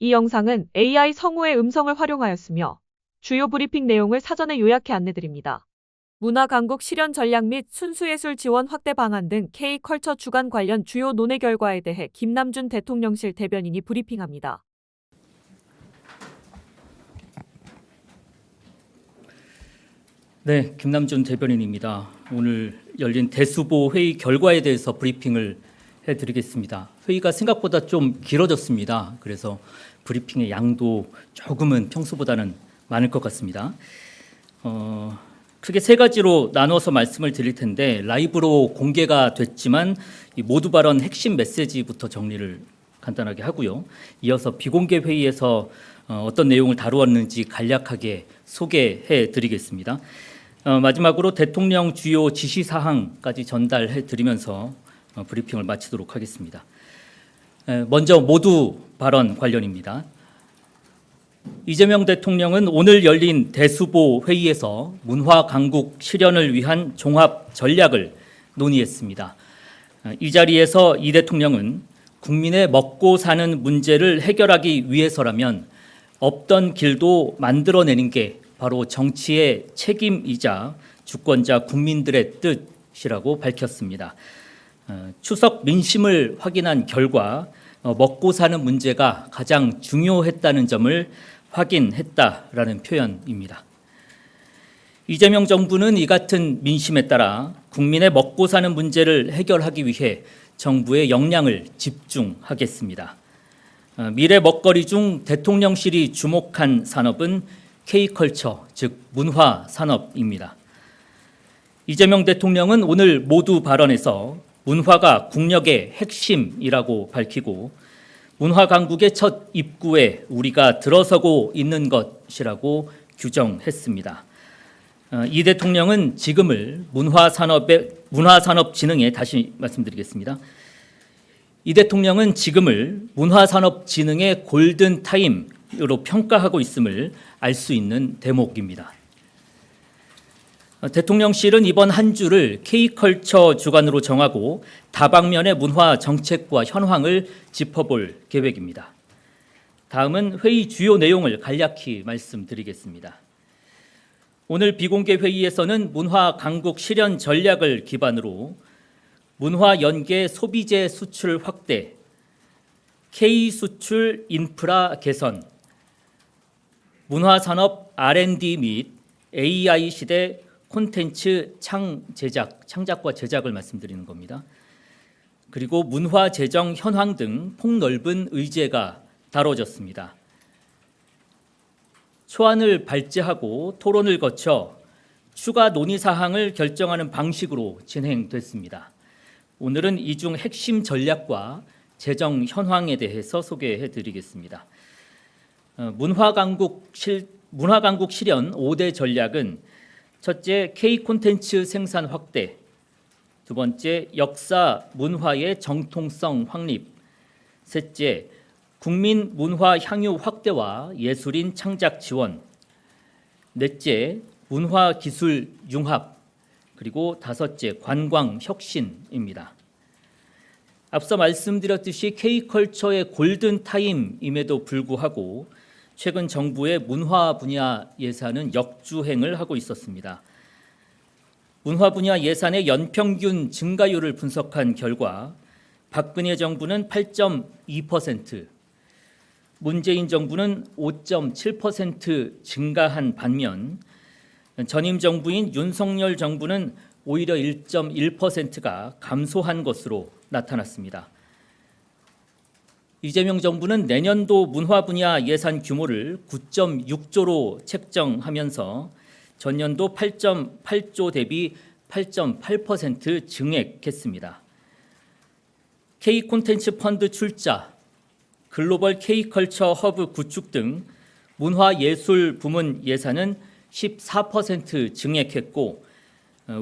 이 영상은 AI 성우의 음성을 활용하였으며 주요 브리핑 내용을 사전에 요약해 안내드립니다. 문화강국 실현 전략 및 순수예술 지원 확대 방안 등 K컬처 주간 관련 주요 논의 결과에 대해 김남준 대통령실 대변인이 브리핑합니다. 네, 김남준 대변인입니다. 오늘 열린 대수보 회의 결과에 대해서 브리핑을 해드리겠습니다. 회의가 생각보다 좀 길어졌습니다. 그래서 브리핑의 양도 조금은 평소보다는 많을 것 같습니다. 크게 세 가지로 나눠서 말씀을 드릴 텐데 라이브로 공개가 됐지만 이 모두 발언 핵심 메시지부터 정리를 간단하게 하고요. 이어서 비공개 회의에서 어떤 내용을 다루었는지 간략하게 소개해 드리겠습니다. 마지막으로 대통령 주요 지시사항까지 전달해 드리면서 브리핑을 마치도록 하겠습니다. 먼저 모두 발언 관련입니다. 이재명 대통령은 오늘 열린 대수보 회의에서 문화 강국 실현을 위한 종합 전략을 논의했습니다. 이 자리에서 이 대통령은 국민의 먹고 사는 문제를 해결하기 위해서라면 없던 길도 만들어내는 게 바로 정치의 책임이자 주권자 국민들의 뜻이라고 밝혔습니다. 추석 민심을 확인한 결과 먹고 사는 문제가 가장 중요했다는 점을 확인했다라는 표현입니다. 이재명 정부는 이 같은 민심에 따라 국민의 먹고 사는 문제를 해결하기 위해 정부의 역량을 집중하겠습니다. 미래 먹거리 중 대통령실이 주목한 산업은 K컬처, 즉 문화 산업입니다. 이재명 대통령은 오늘 모두 발언에서 문화가 국력의 핵심이라고 밝히고 문화 강국의 첫 입구에 우리가 들어서고 있는 것이라고 규정했습니다. 이 대통령은 지금을 문화산업진흥에 다시 말씀드리겠습니다. 이 대통령은 지금을 문화산업진흥의 골든타임으로 평가하고 있음을 알 수 있는 대목입니다. 대통령실은 이번 한 주를 K컬처 주간으로 정하고 다방면의 문화 정책과 현황을 짚어볼 계획입니다. 다음은 회의 주요 내용을 간략히 말씀드리겠습니다. 오늘 비공개 회의에서는 문화 강국 실현 전략을 기반으로 문화 연계 소비재 수출 확대, K 수출 인프라 개선, 문화산업 R&D 및 AI 시대 콘텐츠 창작과 제작을 말씀드리는 겁니다. 그리고 문화 재정 현황 등 폭넓은 의제가 다뤄졌습니다. 초안을 발제하고 토론을 거쳐 추가 논의 사항을 결정하는 방식으로 진행됐습니다. 오늘은 이 중 핵심 전략과 재정 현황에 대해서 소개해 드리겠습니다. 문화강국 실현 5대 전략은 첫째, K 콘텐츠 생산 확대, 두 번째, 역사 문화의 정통성 확립, 셋째, 국민 문화 향유 확대와 예술인 창작 지원, 넷째, 문화 기술 융합, 그리고 다섯째, 관광 혁신입니다. 앞서 말씀드렸듯이 K컬처의 골든타임임에도 불구하고 최근 정부의 문화 분야 예산은 역주행을 하고 있었습니다. 문화 분야 예산의 연평균 증가율을 분석한 결과 박근혜 정부는 8.2%, 문재인 정부는 5.7% 증가한 반면 전임 정부인 윤석열 정부는 오히려 1.1%가 감소한 것으로 나타났습니다. 이재명 정부는 내년도 문화 분야 예산 규모를 9.6조로 책정하면서 전년도 8.8조 대비 8.8% 증액했습니다. K 콘텐츠 펀드 출자, 글로벌 K컬처 허브 구축 등 문화예술 부문 예산은 14% 증액했고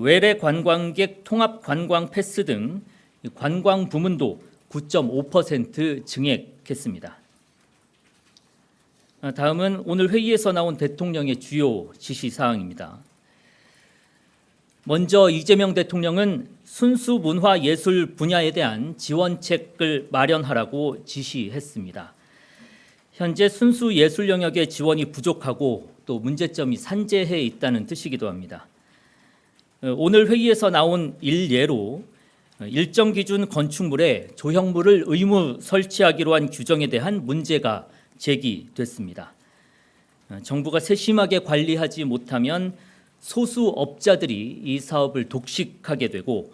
외래 관광객 통합 관광 패스 등 관광 부문도 9.5% 증액했습니다. 다음은 오늘 회의에서 나온 대통령의 주요 지시사항입니다. 먼저 이재명 대통령은 순수 문화예술 분야에 대한 지원책을 마련하라고 지시했습니다. 현재 순수 예술 영역의 지원이 부족하고 또 문제점이 산재해 있다는 뜻이기도 합니다. 오늘 회의에서 나온 일례로 일정 기준 건축물에 조형물을 의무 설치하기로 한 규정에 대한 문제가 제기됐습니다. 정부가 세심하게 관리하지 못하면 소수 업자들이 이 사업을 독식하게 되고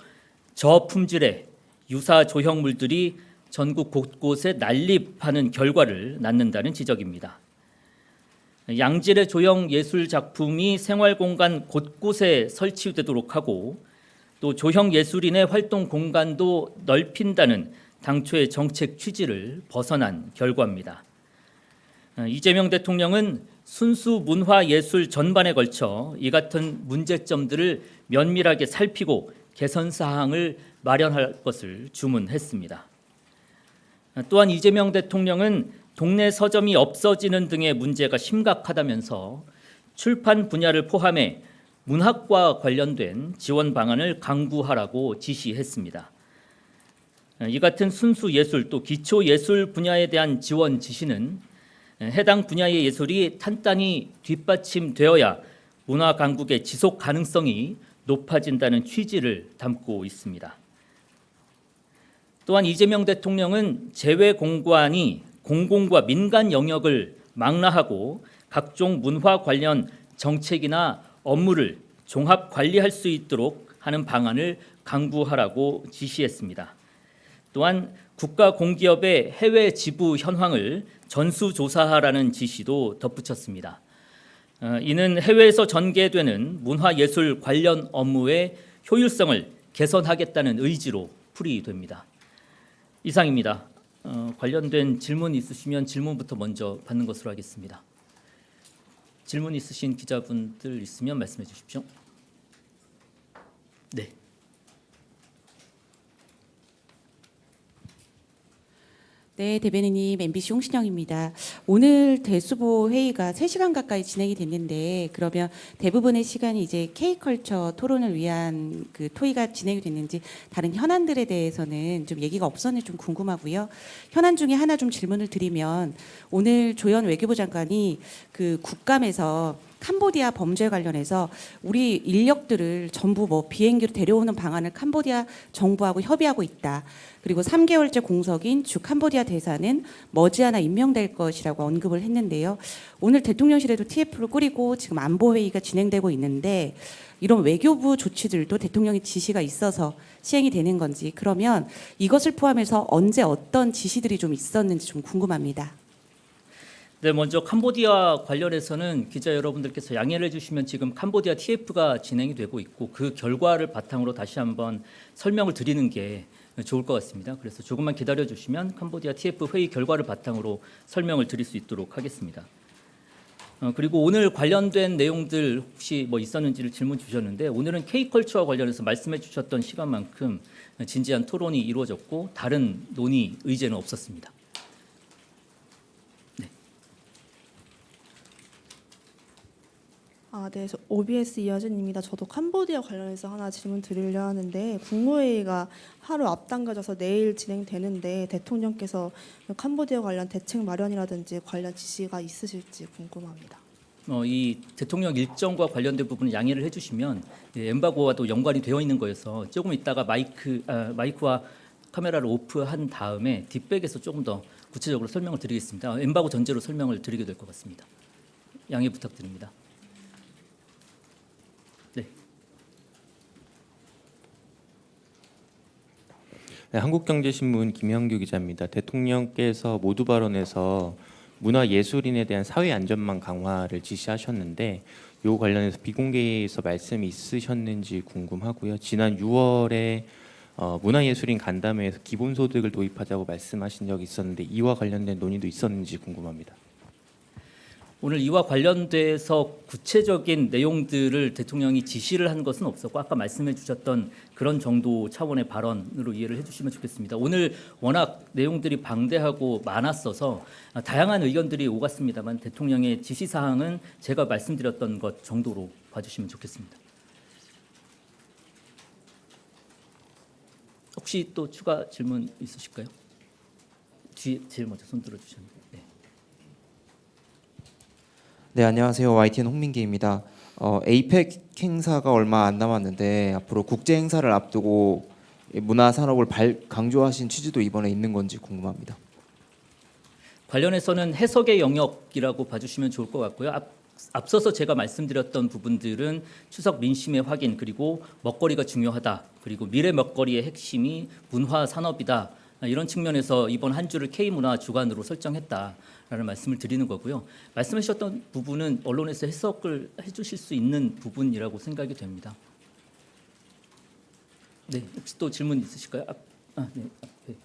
저품질의 유사 조형물들이 전국 곳곳에 난립하는 결과를 낳는다는 지적입니다. 양질의 조형 예술 작품이 생활공간 곳곳에 설치되도록 하고 또 조형 예술인의 활동 공간도 넓힌다는 당초의 정책 취지를 벗어난 결과입니다. 이재명 대통령은 순수 문화 예술 전반에 걸쳐 이 같은 문제점들을 면밀하게 살피고 개선 사항을 마련할 것을 주문했습니다. 또한 이재명 대통령은 동네 서점이 없어지는 등의 문제가 심각하다면서 출판 분야를 포함해 문학과 관련된 지원 방안을 강구하라고 지시했습니다. 이 같은 순수 예술 또 기초 예술 분야에 대한 지원 지시는 해당 분야의 예술이 탄탄히 뒷받침되어야 문화 강국의 지속 가능성이 높아진다는 취지를 담고 있습니다. 또한 이재명 대통령은 재외공관이 공공과 민간 영역을 망라하고 각종 문화 관련 정책이나 업무를 종합 관리할 수 있도록 하는 방안을 강구하라고 지시했습니다. 또한 국가 공기업의 해외 지부 현황을 전수조사하라는 지시도 덧붙였습니다. 이는 해외에서 전개되는 문화예술 관련 업무의 효율성을 개선하겠다는 의지로 풀이됩니다. 이상입니다. 관련된 질문 있으시면 질문부터 먼저 받는 것으로 하겠습니다. 질문 있으신 기자분들 있으면 말씀해 주십시오. 네. 네, 대변인님 MBC 홍신영입니다. 오늘 대수보 회의가 3시간 가까이 진행이 됐는데 그러면 대부분의 시간이 이제 K컬처 토론을 위한 그 토의가 진행이 됐는지 다른 현안들에 대해서는 좀 얘기가 없었는지 좀 궁금하고요. 현안 중에 하나 좀 질문을 드리면 오늘 조현 외교부 장관이 그 국감에서 캄보디아 범죄 관련해서 우리 인력들을 전부 뭐 비행기로 데려오는 방안을 캄보디아 정부하고 협의하고 있다. 그리고 3개월째 공석인 주 캄보디아 대사는 머지않아 임명될 것이라고 언급을 했는데요. 오늘 대통령실에도 TF를 꾸리고 지금 안보회의가 진행되고 있는데 이런 외교부 조치들도 대통령의 지시가 있어서 시행이 되는 건지 그러면 이것을 포함해서 언제 어떤 지시들이 좀 있었는지 좀 궁금합니다. 네, 먼저 캄보디아 관련해서는 기자 여러분들께서 양해를 해주시면 지금 캄보디아 TF가 진행이 되고 있고 그 결과를 바탕으로 다시 한번 설명을 드리는 게 좋을 것 같습니다. 그래서 조금만 기다려 주시면 캄보디아 TF 회의 결과를 바탕으로 설명을 드릴 수 있도록 하겠습니다. 그리고 오늘 관련된 내용들 혹시 뭐 있었는지를 질문 주셨는데 오늘은 K컬처와 관련해서 말씀해 주셨던 시간만큼 진지한 토론이 이루어졌고 다른 논의 의제는 없었습니다. 네, OBS 이하진입니다. 저도 캄보디아 관련해서 하나 질문 드리려 하는데 국무회의가 하루 앞당겨져서 내일 진행되는데 대통령께서 캄보디아 관련 대책 마련이라든지 관련 지시가 있으실지 궁금합니다. 이 대통령 일정과 관련된 부분을 양해를 해주시면 엠바고와도 연관이 되어 있는 거여서 조금 있다가 마이크와 카메라를 오프한 다음에 뒷백에서 조금 더 구체적으로 설명을 드리겠습니다. 엠바고 전제로 설명을 드리게 될 것 같습니다. 양해 부탁드립니다. 네, 한국경제신문 김형규 기자입니다. 대통령께서 모두 발언에서 문화예술인에 대한 사회 안전망 강화를 지시하셨는데 이 관련해서 비공개에서 말씀이 있으셨는지 궁금하고요. 지난 6월에 문화예술인 간담회에서 기본소득을 도입하자고 말씀하신 적이 있었는데 이와 관련된 논의도 있었는지 궁금합니다. 오늘 이와 관련돼서 구체적인 내용들을 대통령이 지시를 한 것은 없었고 아까 말씀해 주셨던 그런 정도 차원의 발언으로 이해를 해주시면 좋겠습니다. 오늘 워낙 내용들이 방대하고 많았어서 다양한 의견들이 오갔습니다만 대통령의 지시사항은 제가 말씀드렸던 것 정도로 봐주시면 좋겠습니다. 혹시 또 추가 질문 있으실까요? 뒤에 제일 먼저 손 들어주셨는데. 네. 네, 안녕하세요. YTN 홍민기입니다. 에이펙 행사가 얼마 안 남았는데 앞으로 국제 행사를 앞두고 이 문화 산업을 강조하신 취지도 이번에 있는 건지 궁금합니다. 관련해서는 해석의 영역이라고 봐주시면 좋을 것 같고요. 앞서서 제가 말씀드렸던 부분들은 추석 민심의 확인, 그리고 먹거리가 중요하다, 그리고 미래 먹거리의 핵심이 문화 산업이다, 이런 측면에서 이번 한 주를 K문화 주간으로 설정했다라는 말씀을 드리는 거고요. 말씀하셨던 부분은 언론에서 해석을 해주실 수 있는 부분이라고 생각이 됩니다. 네, 혹시 또 질문 있으실까요? 네, 앞에.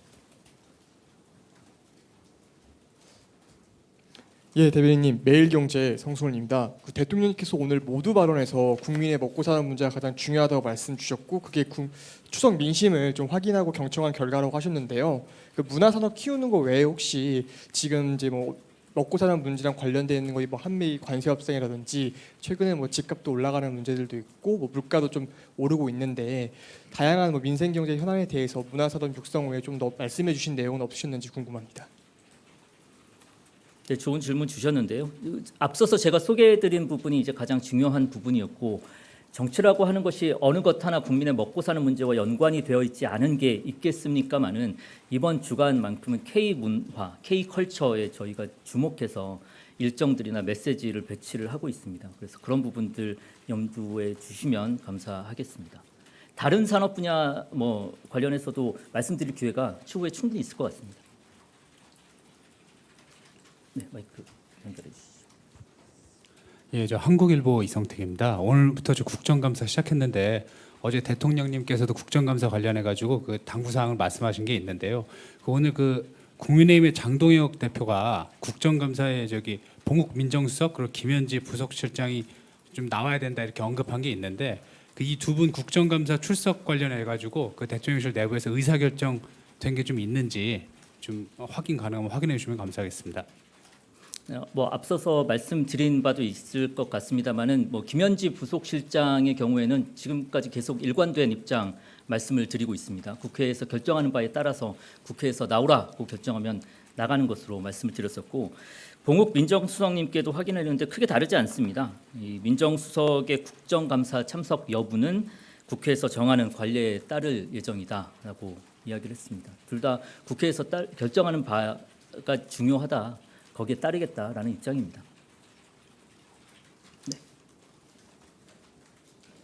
예, 대변인님, 매일경제 성승훈입니다. 그 대통령님께서 오늘 모두 발언에서 국민의 먹고 사는 문제가 가장 중요하다고 말씀 주셨고, 그게 추석 민심을 좀 확인하고 경청한 결과라고 하셨는데요. 그 문화산업 키우는 거 외에 혹시 지금 이제 뭐 먹고 사는 문제랑 관련되어 있는 거, 뭐 한미 관세 협상이라든지 최근에 뭐 집값도 올라가는 문제들도 있고, 뭐 물가도 좀 오르고 있는데 다양한 뭐 민생 경제 현안에 대해서 문화산업 육성 외에 좀 더 말씀해 주신 내용은 없으셨는지 궁금합니다. 네, 좋은 질문 주셨는데요. 앞서서 제가 소개해드린 부분이 이제 가장 중요한 부분이었고, 정치라고 하는 것이 어느 것 하나 국민의 먹고 사는 문제와 연관이 되어 있지 않은 게 있겠습니까마는 이번 주간만큼은 K문화, K컬처에 저희가 주목해서 일정들이나 메시지를 배치를 하고 있습니다. 그래서 그런 부분들 염두에 주시면 감사하겠습니다. 다른 산업 분야 뭐 관련해서도 말씀드릴 기회가 추후에 충분히 있을 것 같습니다. 네, 마이크 연결해 주시죠. 예, 저 한국일보 이성택입니다. 오늘부터 저 국정감사 시작했는데 어제 대통령님께서도 국정감사 관련해 가지고 그 당부 사항을 말씀하신 게 있는데요. 오늘 그 국민의힘의 장동혁 대표가 국정감사에 저기 봉욱 민정수석 그리고 김현지 부속실장이 좀 나와야 된다 이렇게 언급한 게 있는데 그 이 두 분 국정감사 출석 관련해 가지고 그 대통령실 내부에서 의사결정 된 게 좀 있는지 좀 확인 가능하면 확인해 주시면 감사하겠습니다. 뭐 앞서서 말씀드린 바도 있을 것 같습니다만은 뭐 김현지 부속실장의 경우에는 지금까지 계속 일관된 입장 말씀을 드리고 있습니다. 국회에서 결정하는 바에 따라서 국회에서 나오라고 결정하면 나가는 것으로 말씀을 드렸었고, 봉욱 민정수석님께도 확인했는데 크게 다르지 않습니다. 이 민정수석의 국정감사 참석 여부는 국회에서 정하는 관례에 따를 예정이다라고 이야기를 했습니다. 둘 다 국회에서 결정하는 바가 중요하다, 거기에 따르겠다라는 입장입니다. 네.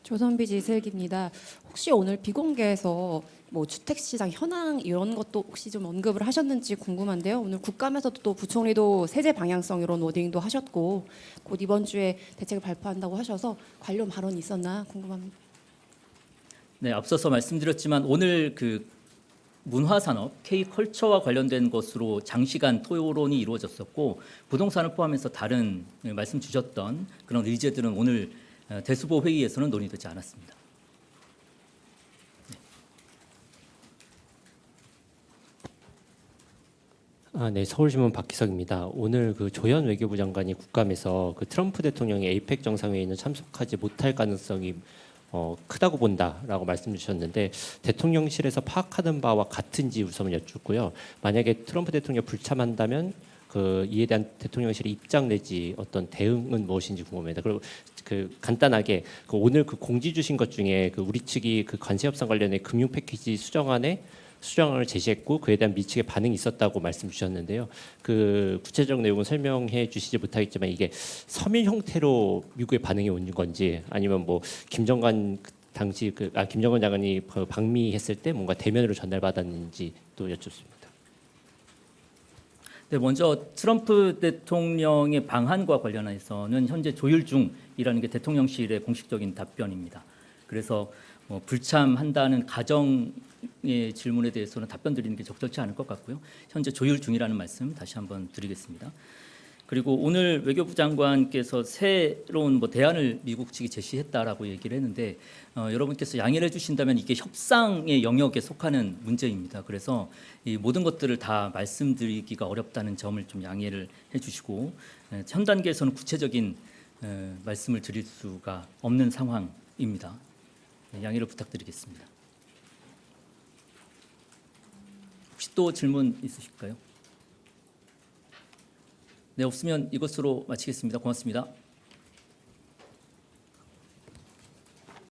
조선비지 이슬기입니다. 혹시 오늘 비공개에서 뭐 주택시장 현황 이런 것도 혹시 좀 언급을 하셨는지 궁금한데요. 오늘 국감에서도 또 부총리도 세제 방향성 이런 워딩도 하셨고 곧 이번 주에 대책을 발표한다고 하셔서 관련 발언이 있었나 궁금합니다. 네, 앞서서 말씀드렸지만 오늘 그 문화산업, K컬처와 관련된 것으로 장시간 토론이 이루어졌었고, 부동산을 포함해서 다른 말씀 주셨던 그런 의제들은 오늘 대수보 회의에서는 논의되지 않았습니다. 네, 서울신문 박기석입니다. 오늘 그 조현 외교부 장관이 국감에서 그 트럼프 대통령의 에이펙 정상회의는 참석하지 못할 가능성이 크다고 본다라고 말씀 주셨는데 대통령실에서 파악하는 바와 같은지 우선 여쭙고요. 만약에 트럼프 대통령 불참한다면 그 이에 대한 대통령실의 입장 내지 어떤 대응은 무엇인지 궁금합니다. 그리고 그 간단하게 그 오늘 그 공지 주신 것 중에 그 우리 측이 그 관세 협상 관련해 금융 패키지 수정안을 제시했고 그에 대한 미측의 반응이 있었다고 말씀 주셨는데요. 그 구체적 내용은 설명해 주시지 못하겠지만 이게 서면 형태로 미국의 반응이 온 건지 아니면 뭐 김정관 당시 김정은 장관이 방미했을 때 뭔가 대면으로 전달받았는지 또 여쭙습니다. 네, 먼저 트럼프 대통령의 방한과 관련해서는 현재 조율 중이라는 게 대통령실의 공식적인 답변입니다. 그래서 불참한다는 가정의 질문에 대해서는 답변 드리는 게 적절치 않을 것 같고요. 현재 조율 중이라는 말씀 다시 한번 드리겠습니다. 그리고 오늘 외교부 장관께서 새로운 대안을 미국 측이 제시했다라고 얘기를 했는데 여러분께서 양해를 해주신다면 이게 협상의 영역에 속하는 문제입니다. 그래서 이 모든 것들을 다 말씀드리기가 어렵다는 점을 좀 양해를 해주시고 현 단계에서는 구체적인 말씀을 드릴 수가 없는 상황입니다. 양해를 부탁드리겠습니다. 혹시 또 질문 있으실까요? 네, 없으면 이것으로 마치겠습니다. 고맙습니다.